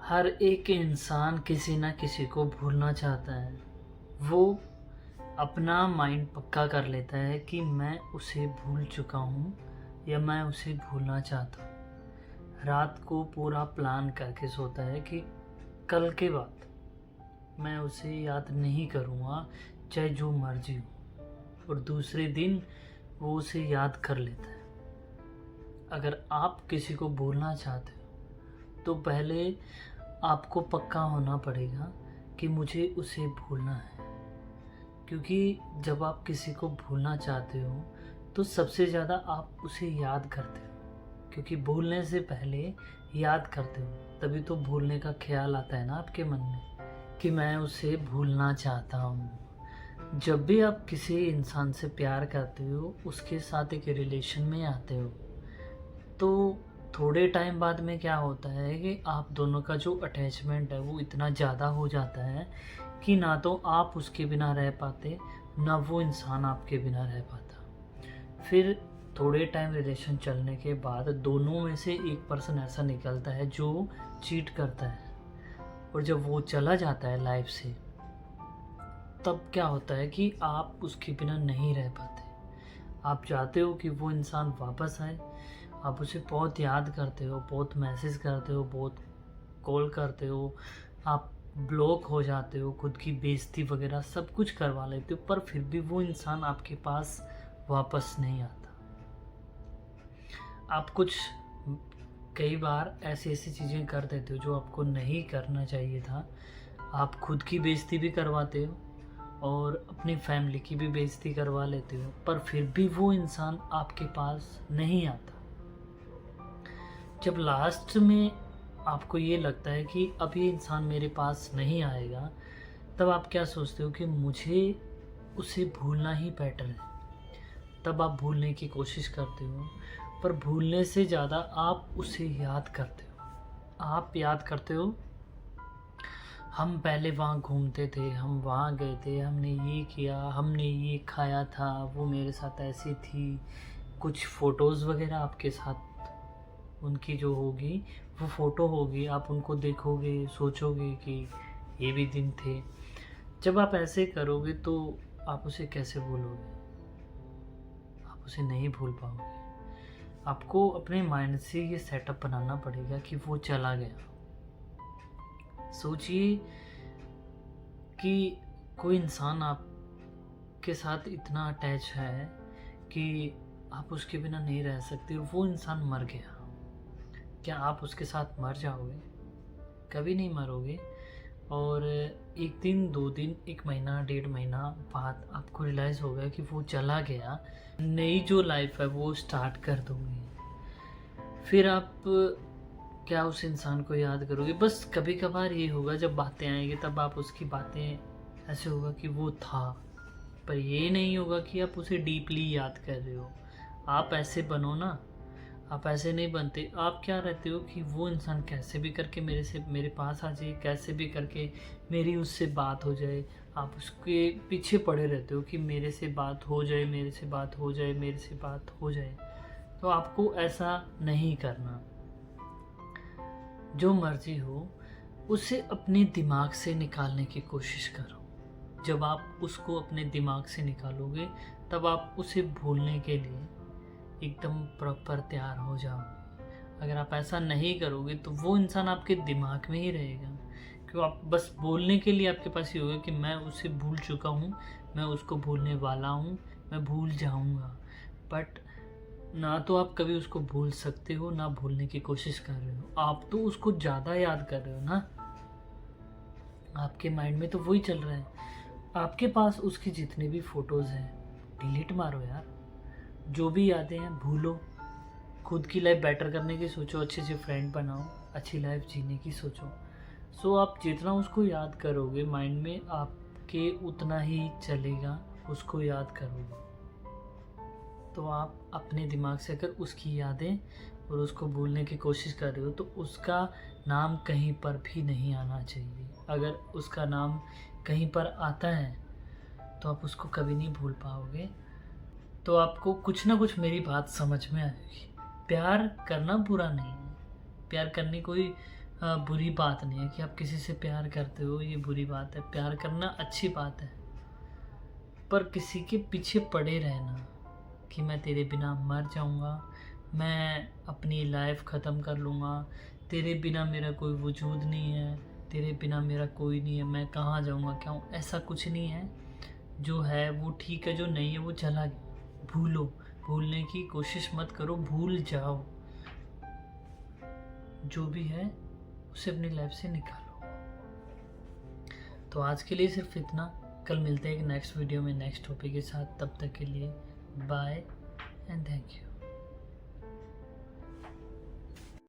हर एक इंसान किसी न किसी को भूलना चाहता है। वो अपना माइंड पक्का कर लेता है कि मैं उसे भूल चुका हूँ या मैं उसे भूलना चाहता हूँ। रात को पूरा प्लान करके सोता है कि कल के बाद मैं उसे याद नहीं करूँगा, चाहे जो मर्ज़ी हो, और दूसरे दिन वो उसे याद कर लेता है। अगर आप किसी को भूलना चाहते हो तो पहले आपको पक्का होना पड़ेगा कि मुझे उसे भूलना है। क्योंकि जब आप किसी को भूलना चाहते हो तो सबसे ज़्यादा आप उसे याद करते हो, क्योंकि भूलने से पहले याद करते हो, तभी तो भूलने का ख्याल आता है ना आपके मन में कि मैं उसे भूलना चाहता हूँ। जब भी आप किसी इंसान से प्यार करते हो, उसके साथ एक रिलेशन में आते हो, तो थोड़े टाइम बाद में क्या होता है कि आप दोनों का जो अटैचमेंट है वो इतना ज़्यादा हो जाता है कि ना तो आप उसके बिना रह पाते, ना वो इंसान आपके बिना रह पाता। फिर थोड़े टाइम रिलेशन चलने के बाद दोनों में से एक पर्सन ऐसा निकलता है जो चीट करता है, और जब वो चला जाता है लाइफ से, तब क्या होता है कि आप उसके बिना नहीं रह पाते। आप चाहते हो कि वो इंसान वापस आए, आप उसे बहुत याद करते हो, बहुत मैसेज करते हो, बहुत कॉल करते हो, आप ब्लॉक हो जाते हो, खुद की बेइज्जती वगैरह सब कुछ करवा लेते हो, पर फिर भी वो इंसान आपके पास वापस नहीं आता। आप कुछ कई बार ऐसी ऐसी चीज़ें कर देते हो जो आपको नहीं करना चाहिए था। आप खुद की बेइज्जती भी करवाते हो और अपनी फैमिली की भी बेइज्जती करवा लेते हो, पर फिर भी वो इंसान आपके पास नहीं आता। जब लास्ट में आपको ये लगता है कि अब ये इंसान मेरे पास नहीं आएगा, तब आप क्या सोचते हो कि मुझे उसे भूलना ही बेटर है। तब आप भूलने की कोशिश करते हो, पर भूलने से ज़्यादा आप उसे याद करते हो। आप याद करते हो, हम पहले वहाँ घूमते थे, हम वहाँ गए थे, हमने ये किया, हमने ये खाया था, वो मेरे साथ ऐसी थी। कुछ फ़ोटोज़ वगैरह आपके साथ उनकी जो होगी, वो फ़ोटो होगी, आप उनको देखोगे, सोचोगे कि ये भी दिन थे। जब आप ऐसे करोगे तो आप उसे कैसे भूलोगे? आप उसे नहीं भूल पाओगे। आपको अपने माइंड से ये सेटअप बनाना पड़ेगा कि वो चला गया। सोचिए कि कोई इंसान आपके साथ इतना अटैच है कि आप उसके बिना नहीं रह सकते, और वो इंसान मर गया। क्या आप उसके साथ मर जाओगे? कभी नहीं मरोगे। और एक दिन, 2 दिन, 1 महीना, 1.5 महीना बाद आपको रियलाइज़ होगा कि वो चला गया। नई जो लाइफ है वो स्टार्ट कर दोगे। फिर आप क्या उस इंसान को याद करोगे? बस कभी-कभार ये होगा, जब बातें आएँगी तब आप उसकी बातें ऐसे होगा कि वो था, पर ये नहीं होगा कि आप उसे डीपली याद कर रहे हो। आप ऐसे बनो ना, आप ऐसे नहीं बनते। आप क्या रहते हो कि वो इंसान कैसे भी करके मेरे पास आ जाए, कैसे भी करके मेरी उससे बात हो जाए। आप उसके पीछे पड़े रहते हो कि मेरे से बात हो जाए, मेरे से बात हो जाए, मेरे से बात हो जाए। तो आपको ऐसा नहीं करना। जो मर्ज़ी हो, उसे अपने दिमाग से निकालने की कोशिश करो। जब आप उसको अपने दिमाग से निकालोगे, तब आप उसे भूलने के लिए एकदम प्रॉपर तैयार हो जाओगे। अगर आप ऐसा नहीं करोगे तो वो इंसान आपके दिमाग में ही रहेगा। क्यों? आप बस बोलने के लिए आपके पास ये होगा कि मैं उसे भूल चुका हूँ, मैं उसको भूलने वाला हूँ, मैं भूल जाऊँगा। बट ना तो आप कभी उसको भूल सकते हो, ना भूलने की कोशिश कर रहे हो। आप तो उसको ज़्यादा याद कर रहे हो ना। आपके माइंड में तो वही चल रहा है। आपके पास उसकी जितनी भी फ़ोटोज़ हैं, डिलीट मारो यार। जो भी यादें हैं भूलो। खुद की लाइफ बेटर करने की सोचो, अच्छे से फ्रेंड बनाओ, अच्छी लाइफ जीने की सोचो। सो आप जितना उसको याद करोगे, माइंड में आपके उतना ही चलेगा, उसको याद करोगे। तो आप अपने दिमाग से अगर उसकी यादें और उसको भूलने की कोशिश कर रहे हो, तो उसका नाम कहीं पर भी नहीं आना चाहिए। अगर उसका नाम कहीं पर आता है तो आप उसको कभी नहीं भूल पाओगे। तो आपको कुछ ना कुछ मेरी बात समझ में आएगी। प्यार करना बुरा नहीं है। प्यार करने कोई बुरी बात नहीं है कि आप किसी से प्यार करते हो, ये बुरी बात है। प्यार करना अच्छी बात है, पर किसी के पीछे पड़े रहना कि मैं तेरे बिना मर जाऊंगा, मैं अपनी लाइफ ख़त्म कर लूँगा, तेरे बिना मेरा कोई वजूद नहीं है, तेरे बिना मेरा कोई नहीं है, मैं कहाँ जाऊंगा क्या हूँ, ऐसा कुछ नहीं है। जो है वो ठीक है, जो नहीं है वो चला गया। भूलो, भूलने की कोशिश मत करो, भूल जाओ। जो भी है उसे अपनी लाइफ से निकालो। तो आज के लिए सिर्फ इतना। कल मिलते हैं एक नेक्स्ट वीडियो में नेक्स्ट टॉपिक के साथ। तब तक के लिए बाय एंड थैंक यू।